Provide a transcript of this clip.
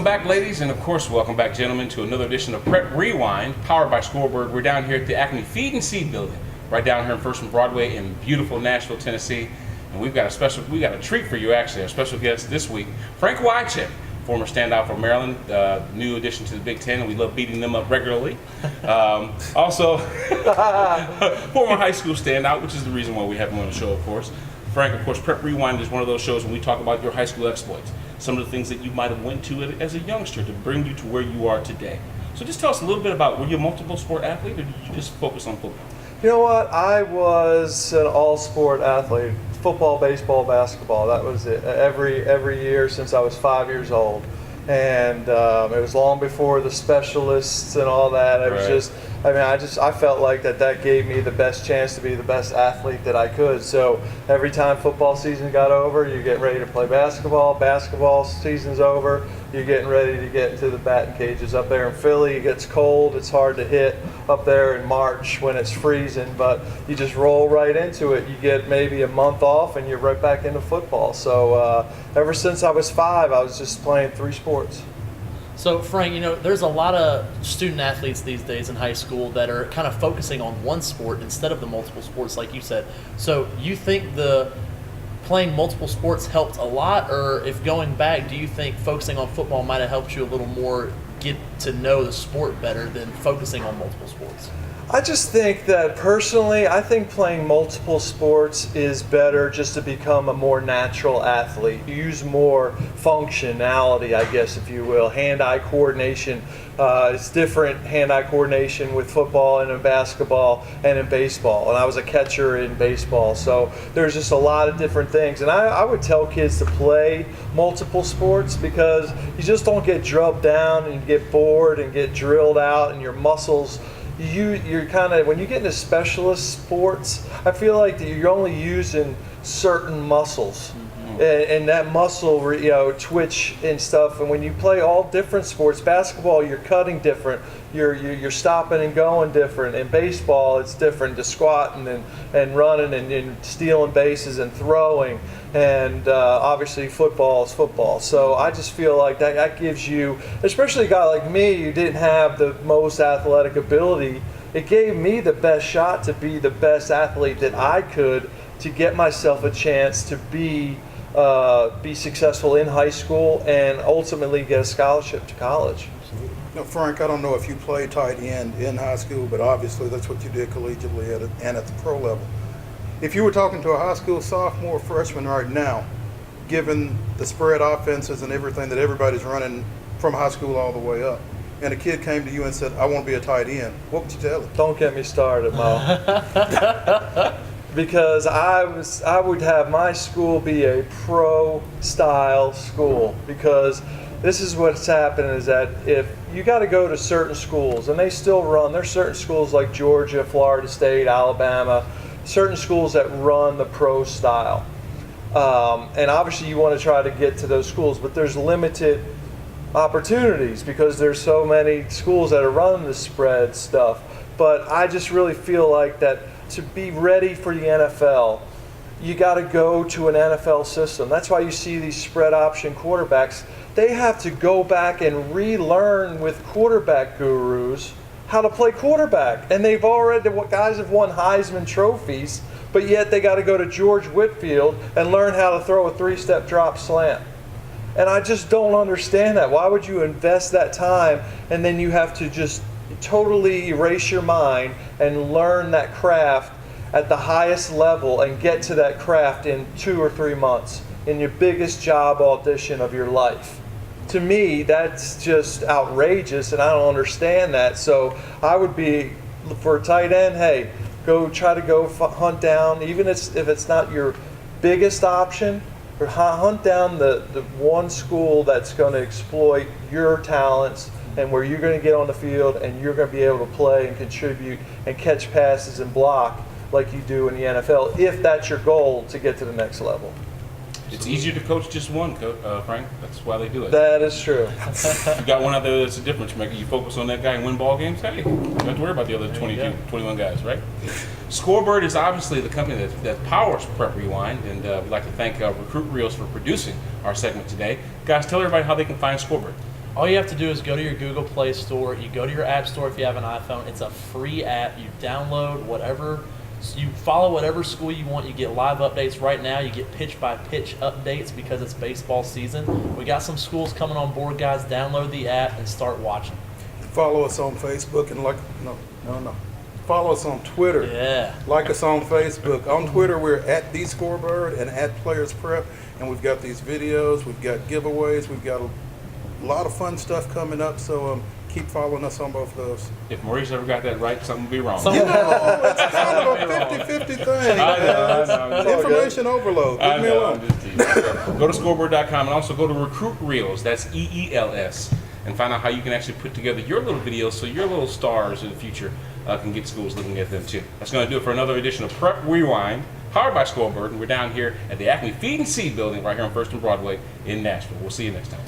Welcome back, ladies, and of course, welcome back, gentlemen, to another edition of Prep Rewind, powered by Scoreboard. We're down here at the Acme Feed and Seed Building, right down here in First and Broadway in beautiful Nashville, Tennessee. And we got a treat for you, actually. Our special guest this week, Frank Wycheck, former standout for Maryland, new addition to the Big Ten, and we love beating them up regularly. Also, former high school standout, which is the reason why we have him on the show, of course. Frank, of course, Prep Rewind is one of those shows when we talk about your high school exploits, some of the things that you might have went to as a youngster to bring you to where you are today. So just tell us a little bit about, were you a multiple sport athlete, or did you just focus on football? You know what? I was an all-sport athlete. Football, baseball, basketball. That was it. Every year since I was 5 years old. And it was long before the specialists and all that. It was just, I felt like that gave me the best chance to be the best athlete that I could. So every time football season got over, you get ready to play basketball. Basketball season's over, you're getting ready to get into the batting cages. Up there in Philly, it gets cold. It's hard to hit up there in March when it's freezing, but you just roll right into it. You get maybe a month off and you're right back into football. So ever since I was 5, I was just playing 3 sports. So Frank, there's a lot of student athletes these days in high school that are kind of focusing on one sport instead of the multiple sports, like you said. So you think the playing multiple sports helped a lot, or if going back, do you think focusing on football might have helped you a little more get to know the sport better than focusing on multiple sports? I just think that personally, I think playing multiple sports is better just to become a more natural athlete. You use more functionality, I guess, if you will. Hand-eye coordination. It's different hand-eye coordination with football and in basketball and in baseball. And I was a catcher in baseball, so there's just a lot of different things. And I would tell kids to play multiple sports because you just don't get drubbed down and get bored and get drilled out, and your muscles. You're kind of, when you get into specialist sports, I feel like that you're only using certain muscles, and that muscle, twitch and stuff. And when you play all different sports, basketball, you're cutting different, you're stopping and going different. In baseball, it's different, to squatting and running and stealing bases and throwing. And obviously football is football. So I just feel like that gives you, especially a guy like me who didn't have the most athletic ability, it gave me the best shot to be the best athlete that I could, to get myself a chance to be successful in high school and ultimately get a scholarship to college. Now, Frank, I don't know if you played tight end in high school, but obviously that's what you did collegiately and at the pro level. If you were talking to a high school sophomore or freshman right now, given the spread offenses and everything that everybody's running from high school all the way up, and a kid came to you and said, I want to be a tight end, what would you tell him? Don't get me started, Mo. Because I would have my school be a pro-style school, because this is what's happening is that if you got to go to certain schools, and they still run, there's certain schools like Georgia, Florida State, Alabama, certain schools that run the pro style. And obviously you want to try to get to those schools, but there's limited opportunities because there's so many schools that are running the spread stuff. But I just really feel like that to be ready for the NFL, you got to go to an NFL system. That's why you see these spread option quarterbacks. They have to go back and relearn with quarterback gurus how to play quarterback. And they've already, the guys have won Heisman trophies, but yet they got to go to George Whitfield and learn how to throw a 3-step drop slant. And I just don't understand that. Why would you invest that time and then you have to just totally erase your mind and learn that craft at the highest level and get to that craft in 2 or 3 months in your biggest job audition of your life? To me, that's just outrageous, and I don't understand that. So I would be, for a tight end, hey, try to hunt down, even if it's not your biggest option, or hunt down the one school that's going to exploit your talents and where you're going to get on the field and you're going to be able to play and contribute and catch passes and block like you do in the NFL, if that's your goal to get to the next level. It's easier to coach just one, Frank. That's why they do it. That is true. If you got one out there that's a difference maker, you focus on that guy and win ball games, hey, you don't have to worry about the other 21 guys, right? Scoreboard is obviously the company that powers Prep Rewind, and we'd like to thank Recruit Reels for producing our segment today. Guys, tell everybody how they can find Scoreboard. All you have to do is go to your Google Play Store. You go to your App Store if you have an iPhone. It's a free app. You download whatever. So you follow whatever school you want. You get live updates. Right now, you get pitch-by-pitch updates because it's baseball season. We got some schools coming on board, guys. Download the app and start watching. Follow us on Facebook and follow us on Twitter. Yeah. Like us on Facebook. On Twitter, we're at The Scoreboard and at Players Prep, and we've got these videos, we've got giveaways, we've got a lot of fun stuff coming up, so keep following us on both of those. If Maurice ever got that right, something would be wrong. It's kind of a 50-50 thing. I know. Information overload. I Leave me know, alone. I'm just teasing. Go to scoreboard.com and also go to Recruit Reels. That's EELS. And find out how you can actually put together your little videos so your little stars in the future can get schools looking at them too. That's going to do it for another edition of Prep Rewind, powered by Scoreboard. And we're down here at the Acme Feed and Seed building right here on 1st and Broadway in Nashville. We'll see you next time.